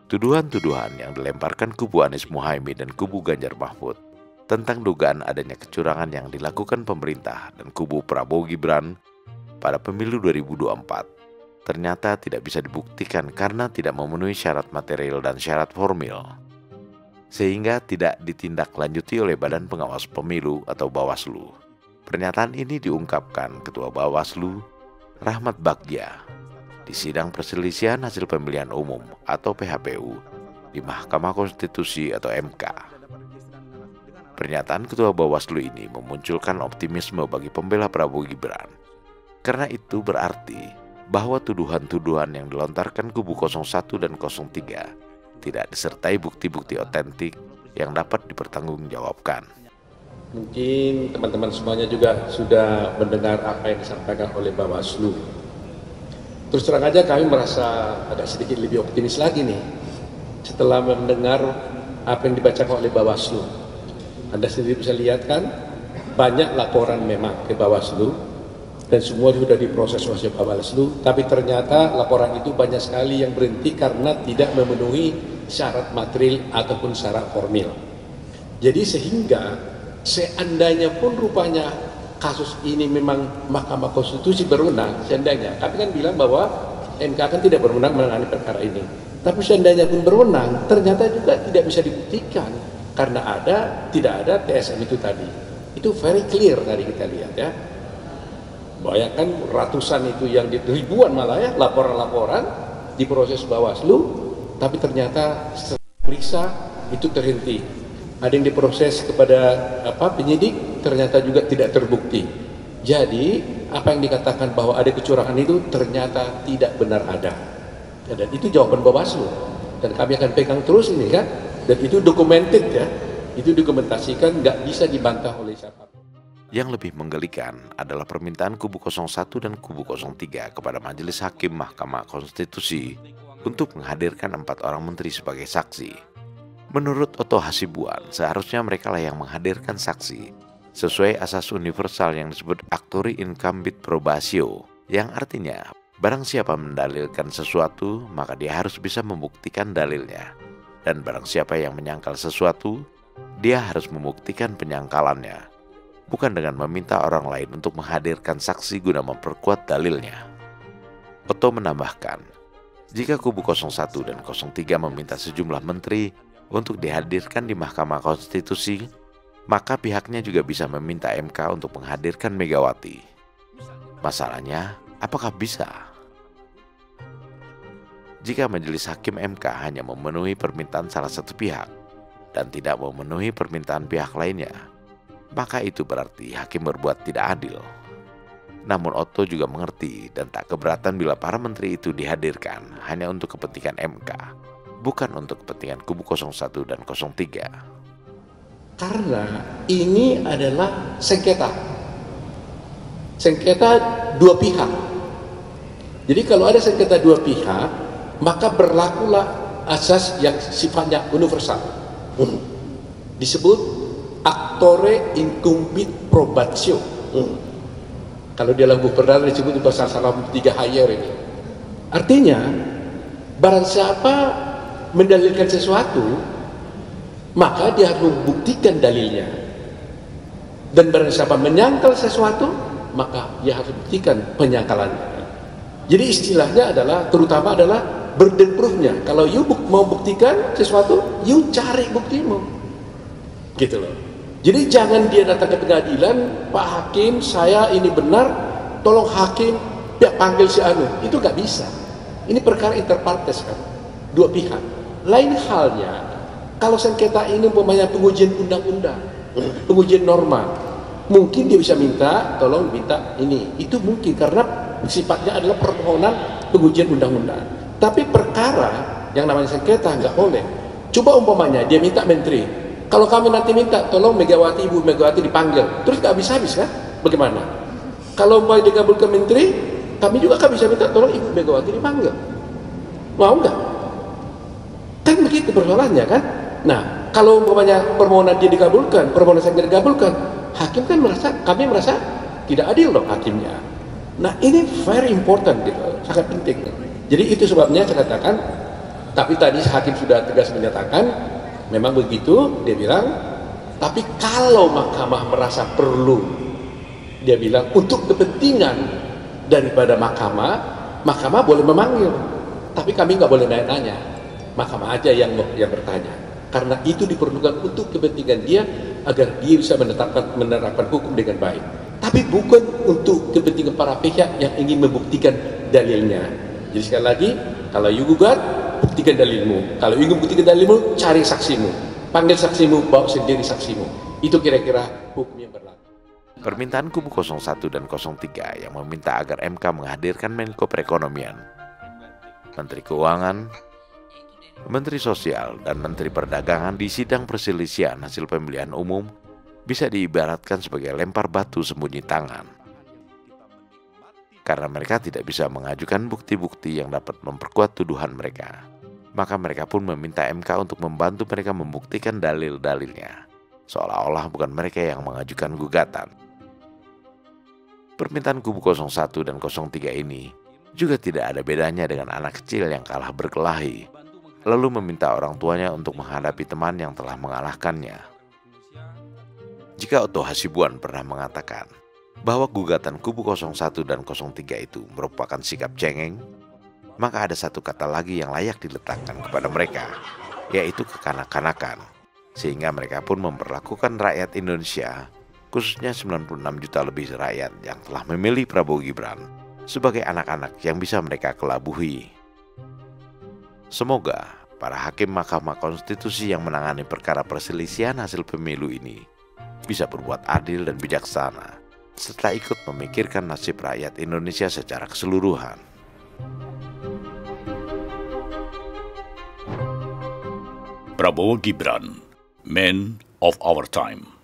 Tuduhan-tuduhan yang dilemparkan kubu Anies Muhaimin dan kubu Ganjar Mahfud tentang dugaan adanya kecurangan yang dilakukan pemerintah dan kubu Prabowo Gibran pada pemilu 2024 ternyata tidak bisa dibuktikan karena tidak memenuhi syarat material dan syarat formil, sehingga tidak ditindaklanjuti oleh Badan Pengawas Pemilu atau Bawaslu. Pernyataan ini diungkapkan Ketua Bawaslu, Rahmat Bagja, di sidang perselisihan hasil pemilihan umum atau PHPU di Mahkamah Konstitusi atau MK. Pernyataan Ketua Bawaslu ini memunculkan optimisme bagi pembela Prabowo Gibran. Karena itu berarti bahwa tuduhan-tuduhan yang dilontarkan kubu 01 dan 03 tidak disertai bukti-bukti otentik yang dapat dipertanggungjawabkan. Mungkin teman-teman semuanya juga sudah mendengar apa yang disampaikan oleh Bawaslu. Terus terang aja kami merasa agak sedikit lebih optimis lagi nih setelah mendengar apa yang dibacakan oleh Bawaslu. Anda sendiri bisa lihat kan, banyak laporan memang ke Bawaslu dan semua sudah diproses oleh Bawaslu, tapi ternyata laporan itu banyak sekali yang berhenti karena tidak memenuhi syarat material ataupun syarat formil. Jadi sehingga seandainya pun rupanya kasus ini memang Mahkamah Konstitusi berwenang, seandainya, kami kan bilang bahwa MK kan tidak berwenang menangani perkara ini, tapi seandainya pun berwenang, ternyata juga tidak bisa dibuktikan karena tidak ada TSM itu tadi. Itu very clear tadi kita lihat ya. Bayangkan ratusan itu yang ribuan malah ya laporan-laporan diproses Bawaslu, tapi ternyata setelah periksa itu terhenti. Ada yang diproses kepada penyidik, ternyata juga tidak terbukti. Jadi apa yang dikatakan bahwa ada kecurangan itu ternyata tidak benar ada. Dan itu jawaban Bawaslu. Dan kami akan pegang terus ini kan. Dan itu documented ya. Itu dokumentasikan, nggak bisa dibantah oleh siapapun. Yang lebih menggelikan adalah permintaan kubu 01 dan kubu 03 kepada Majelis Hakim Mahkamah Konstitusi untuk menghadirkan 4 orang menteri sebagai saksi. Menurut Otto Hasibuan, seharusnya mereka lah yang menghadirkan saksi sesuai asas universal yang disebut actori incumbit probatio, yang artinya barang siapa mendalilkan sesuatu maka dia harus bisa membuktikan dalilnya, dan barang siapa yang menyangkal sesuatu dia harus membuktikan penyangkalannya, bukan dengan meminta orang lain untuk menghadirkan saksi guna memperkuat dalilnya. Otto menambahkan, jika kubu 01 dan 03 meminta sejumlah menteri untuk dihadirkan di Mahkamah Konstitusi, maka pihaknya juga bisa meminta MK untuk menghadirkan Megawati. Masalahnya, apakah bisa? Jika Majelis Hakim MK hanya memenuhi permintaan salah satu pihak dan tidak memenuhi permintaan pihak lainnya, maka itu berarti hakim berbuat tidak adil. Namun Otto juga mengerti dan tak keberatan bila para menteri itu dihadirkan hanya untuk kepentingan MK, bukan untuk kepentingan kubu 01 dan 03. Karena ini adalah sengketa. Sengketa dua pihak. Jadi kalau ada sengketa dua pihak, maka berlakulah asas yang sifatnya universal. Disebut actore incumbit probatio. Kalau di dalam buku perdana disebut di pasal 3 higher ini. Artinya, barang siapa mendalilkan sesuatu, maka dia harus membuktikan dalilnya. Dan barang siapa menyangkal sesuatu, maka dia harus buktikan penyangkalannya. Jadi istilahnya adalah, terutama adalah burden proof-nya. Kalau you mau buktikan sesuatu, you cari buktimu. Gitu loh. Jadi jangan dia datang ke pengadilan, Pak Hakim, saya ini benar, tolong Hakim, ya panggil si Anu. Itu nggak bisa. Ini perkara inter partes kan, dua pihak. Lain halnya, kalau sengketa ini umpamanya pengujian undang-undang, pengujian norma, mungkin dia bisa minta, tolong minta ini. Itu mungkin karena sifatnya adalah permohonan pengujian undang-undang. Tapi perkara yang namanya sengketa nggak boleh. Coba umpamanya dia minta menteri. Kalau kami nanti minta, tolong Megawati, Ibu Megawati dipanggil, terus gak habis-habis kan? Bagaimana? Kalau mau dikabulkan menteri, kami juga kan bisa minta, tolong Ibu Megawati dipanggil. Mau nggak? Kan begitu persoalannya kan? Nah, kalau umpamanya permohonan dia dikabulkan, permohonan saya tidak dikabulkan, hakim kan kami merasa tidak adil dong hakimnya. Nah, ini very important gitu, sangat penting. Jadi itu sebabnya saya katakan Tapi tadi hakim sudah tegas menyatakan memang begitu, dia bilang. Tapi kalau mahkamah merasa perlu, dia bilang untuk kepentingan daripada mahkamah boleh memanggil. Tapi kami nggak boleh nanya-nanya, mahkamah aja yang bertanya. Karena itu diperlukan untuk kepentingan dia agar dia bisa menerapkan hukum dengan baik. Tapi bukan untuk kepentingan para pihak yang ingin membuktikan dalilnya. Jadi sekali lagi, kalau you gugat, buktikan dalilmu. Kalau ingin buktikan dalilmu, cari saksimu. Panggil saksimu, bawa sendiri saksimu. Itu kira-kira hukum yang berlaku. Permintaan kubu 01 dan 03 yang meminta agar MK menghadirkan Menko Perekonomian, Menteri Keuangan, Menteri Sosial, dan Menteri Perdagangan di sidang perselisihan hasil pemilihan umum bisa diibaratkan sebagai lempar batu sembunyi tangan. Karena mereka tidak bisa mengajukan bukti-bukti yang dapat memperkuat tuduhan mereka, maka mereka pun meminta MK untuk membantu mereka membuktikan dalil-dalilnya, seolah-olah bukan mereka yang mengajukan gugatan. Permintaan kubu 01 dan 03 ini juga tidak ada bedanya dengan anak kecil yang kalah berkelahi, lalu meminta orang tuanya untuk menghadapi teman yang telah mengalahkannya. Jika Otto Hasibuan pernah mengatakan bahwa gugatan kubu 01 dan 03 itu merupakan sikap cengeng, maka ada satu kata lagi yang layak diletakkan kepada mereka, yaitu kekanak-kanakan, sehingga mereka pun memperlakukan rakyat Indonesia, khususnya 96 juta lebih rakyat yang telah memilih Prabowo Gibran, sebagai anak-anak yang bisa mereka kelabuhi. Semoga para hakim Mahkamah Konstitusi yang menangani perkara perselisihan hasil pemilu ini bisa berbuat adil dan bijaksana, serta ikut memikirkan nasib rakyat Indonesia secara keseluruhan. Prabowo Gibran, Man of Our Time.